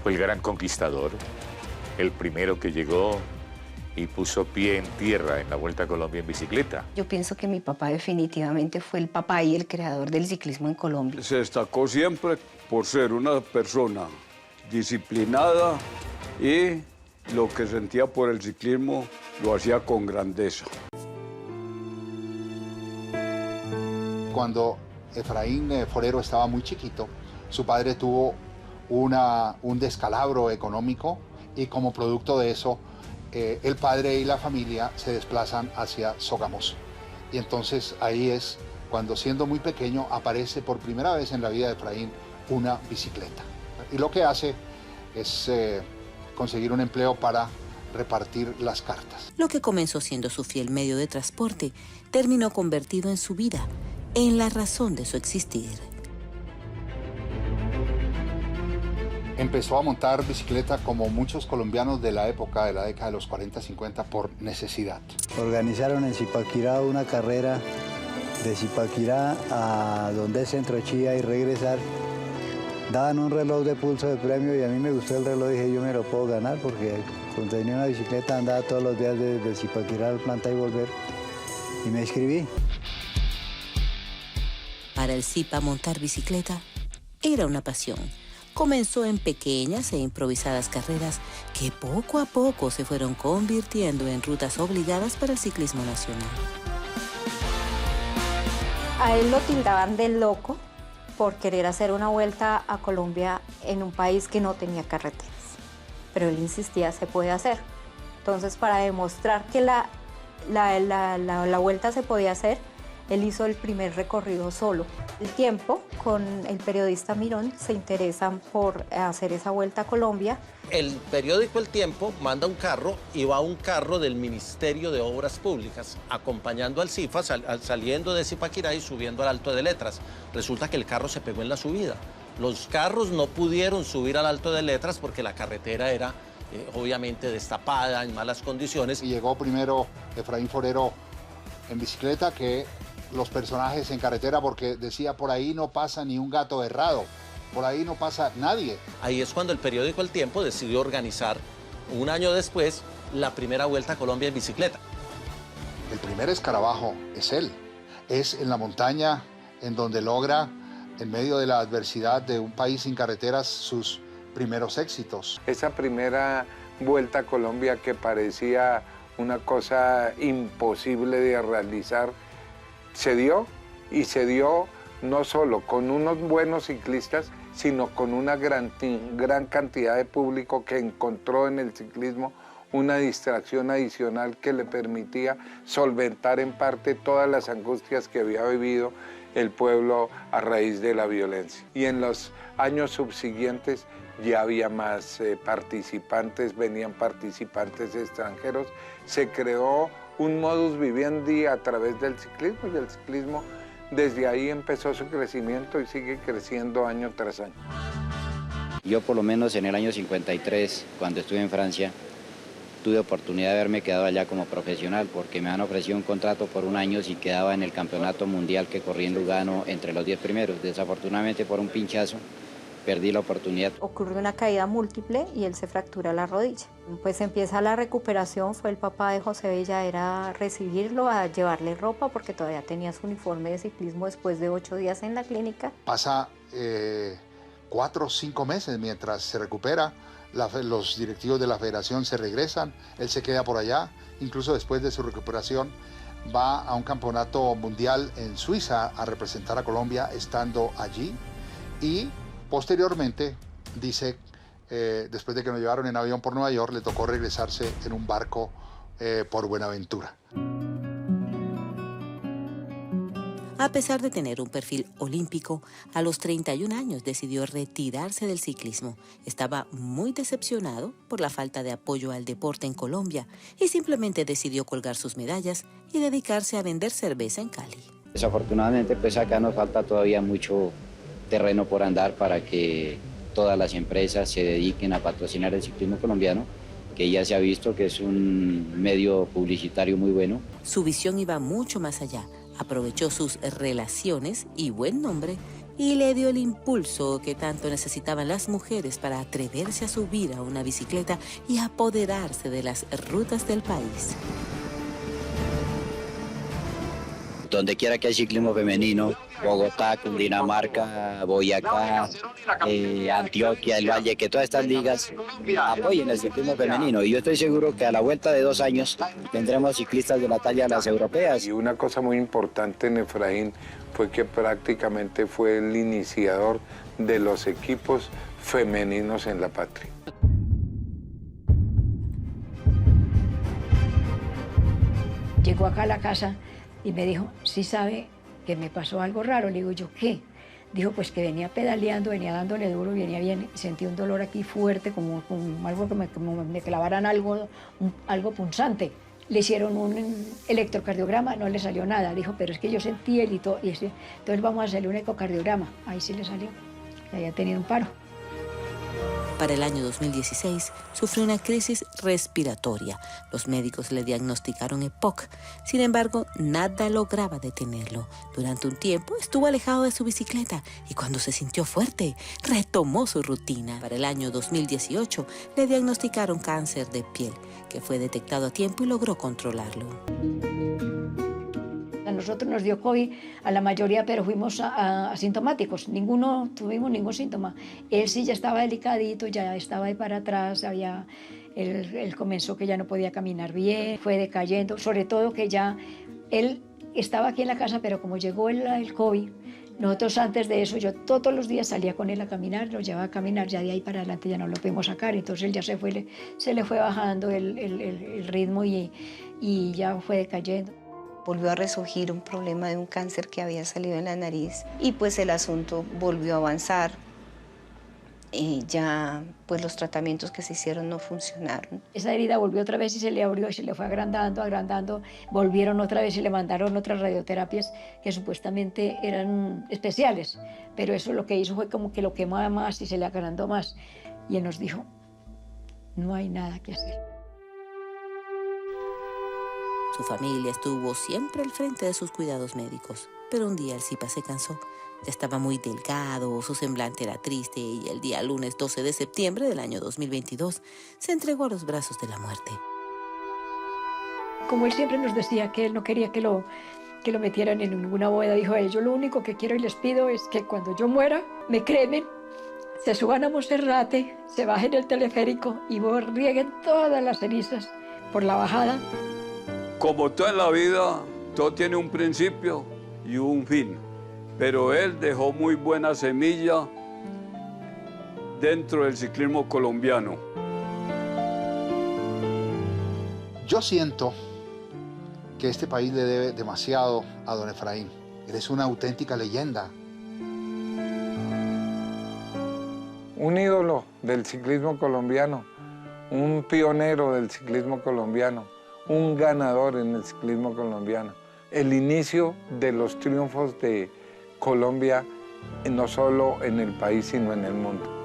Fue el gran conquistador, el primero que llegó y puso pie en tierra en la Vuelta a Colombia en bicicleta. Yo pienso que mi papá definitivamente fue el papá y el creador del ciclismo en Colombia. Se destacó siempre por ser una persona disciplinada y lo que sentía por el ciclismo lo hacía con grandeza. Cuando Efraín Forero estaba muy chiquito, su padre tuvo un descalabro económico y como producto de eso, el padre y la familia se desplazan hacia Sogamoso. Y entonces ahí es cuando, siendo muy pequeño, aparece por primera vez en la vida de Efraín una bicicleta. Y lo que hace es conseguir un empleo para repartir las cartas. Lo que comenzó siendo su fiel medio de transporte terminó convertido en su vida, en la razón de su existir. Empezó a montar bicicleta como muchos colombianos de la época, de la década de los 40-50, por necesidad. Organizaron en Zipaquirá una carrera de Zipaquirá a donde es Centro Chía y regresar. Daban un reloj de pulso de premio y a mí me gustó el reloj y dije, yo me lo puedo ganar porque cuando tenía una bicicleta andaba todos los días de Zipaquirá al Planta y volver y me inscribí. Para el Zipa, montar bicicleta era una pasión. Comenzó en pequeñas e improvisadas carreras que poco a poco se fueron convirtiendo en rutas obligadas para el ciclismo nacional. A él lo tildaban de loco por querer hacer una vuelta a Colombia en un país que no tenía carreteras. Pero él insistía, se puede hacer. Entonces, para demostrar que la vuelta se podía hacer, él hizo el primer recorrido solo. El Tiempo, con el periodista Mirón, se interesan por hacer esa vuelta a Colombia. El periódico El Tiempo manda un carro y va un carro del Ministerio de Obras Públicas acompañando al Zipa, saliendo de Zipaquirá y subiendo al Alto de Letras. Resulta que el carro se pegó en la subida. Los carros no pudieron subir al Alto de Letras porque la carretera era obviamente destapada, en malas condiciones. Y llegó primero Efraín Forero en bicicleta que los personajes en carretera, porque decía, por ahí no pasa ni un gato errado, por ahí no pasa nadie. Ahí es cuando el periódico El Tiempo decidió organizar, un año después, la primera Vuelta a Colombia en bicicleta. El primer escarabajo es él, es en la montaña en donde logra, en medio de la adversidad de un país sin carreteras, sus primeros éxitos. Esa primera Vuelta a Colombia que parecía una cosa imposible de realizar, se dio, y se dio no solo con unos buenos ciclistas, sino con una gran cantidad de público que encontró en el ciclismo una distracción adicional que le permitía solventar en parte todas las angustias que había vivido el pueblo a raíz de la violencia. Y en los años subsiguientes ya había más participantes, venían participantes extranjeros, se creó un modus vivendi a través del ciclismo y el ciclismo desde ahí empezó su crecimiento y sigue creciendo año tras año. Yo por lo menos en el año 53, cuando estuve en Francia, tuve oportunidad de haberme quedado allá como profesional porque me han ofrecido un contrato por un año si quedaba en el campeonato mundial que corrí en Lugano entre los 10 primeros. Desafortunadamente por un pinchazo perdí la oportunidad. Ocurre una caída múltiple y él se fractura la rodilla. Pues empieza la recuperación, fue el papá de José Bella, era recibirlo, a llevarle ropa porque todavía tenía su uniforme de ciclismo después de 8 días en la clínica. Pasa 4 o 5 meses mientras se recupera, los directivos de la federación se regresan, él se queda por allá, incluso después de su recuperación va a un campeonato mundial en Suiza a representar a Colombia estando allí y posteriormente, dice, después de que nos llevaron en avión por Nueva York, le tocó regresarse en un barco por Buenaventura. A pesar de tener un perfil olímpico, a los 31 años decidió retirarse del ciclismo. Estaba muy decepcionado por la falta de apoyo al deporte en Colombia y simplemente decidió colgar sus medallas y dedicarse a vender cerveza en Cali. Desafortunadamente, pues acá nos falta todavía mucho terreno por andar para que todas las empresas se dediquen a patrocinar el ciclismo colombiano, que ya se ha visto que es un medio publicitario muy bueno. Su visión iba mucho más allá. Aprovechó sus relaciones y buen nombre y le dio el impulso que tanto necesitaban las mujeres para atreverse a subir a una bicicleta y apoderarse de las rutas del país. Donde quiera que hay ciclismo femenino, Bogotá, Cundinamarca, Boyacá, Antioquia, el Valle, que todas estas ligas apoyen el ciclismo femenino. Y yo estoy seguro que a la vuelta de 2 años tendremos ciclistas de la talla de las europeas. Y una cosa muy importante en Efraín fue que prácticamente fue el iniciador de los equipos femeninos en la patria. Llegó acá a la casa y me dijo, ¿sí sabe que me pasó algo raro? Le digo yo, ¿qué? Dijo, pues que venía pedaleando, venía dándole duro, venía bien, y sentí un dolor aquí fuerte, como algo que me clavaran algo punzante. Le hicieron un electrocardiograma, no le salió nada. Dijo, pero es que yo sentí el hito, y entonces vamos a hacerle un ecocardiograma. Ahí sí le salió, que había tenido un paro. Para el año 2016 sufrió una crisis respiratoria. Los médicos le diagnosticaron EPOC. Sin embargo, nada lograba detenerlo. Durante un tiempo estuvo alejado de su bicicleta y cuando se sintió fuerte, retomó su rutina. Para el año 2018 le diagnosticaron cáncer de piel, que fue detectado a tiempo y logró controlarlo. A nosotros nos dio COVID a la mayoría, pero fuimos asintomáticos. Ninguno tuvimos ningún síntoma. Él sí ya estaba delicadito, ya estaba ahí para atrás, él comenzó que ya no podía caminar bien, fue decayendo, sobre todo que ya él estaba aquí en la casa, pero como llegó el COVID, nosotros antes de eso, yo todos los días salía con él a caminar, lo llevaba a caminar, ya de ahí para adelante ya no lo pudimos sacar, entonces él ya se le fue bajando el ritmo y ya fue decayendo. Volvió a resurgir un problema de un cáncer que había salido en la nariz y pues el asunto volvió a avanzar. Ya pues los tratamientos que se hicieron no funcionaron. Esa herida volvió otra vez y se le abrió y se le fue agrandando. Volvieron otra vez y le mandaron otras radioterapias que supuestamente eran especiales. Pero eso lo que hizo fue como que lo quemaba más y se le agrandó más. Y él nos dijo, no hay nada que hacer. Su familia estuvo siempre al frente de sus cuidados médicos, pero un día el Zipa se cansó. Ya estaba muy delgado, su semblante era triste y el día lunes 12 de septiembre del año 2022 se entregó a los brazos de la muerte. Como él siempre nos decía que él no quería que lo metieran en ninguna bóveda, dijo él, yo lo único que quiero y les pido es que cuando yo muera, me cremen, se suban a Monserrate, se bajen el teleférico y rieguen todas las cenizas por la bajada. Como todo en la vida, todo tiene un principio y un fin. Pero él dejó muy buena semilla dentro del ciclismo colombiano. Yo siento que este país le debe demasiado a don Efraín. Él es una auténtica leyenda. Un ídolo del ciclismo colombiano, un pionero del ciclismo colombiano, un ganador en el ciclismo colombiano. El inicio de los triunfos de Colombia, no solo en el país, sino en el mundo.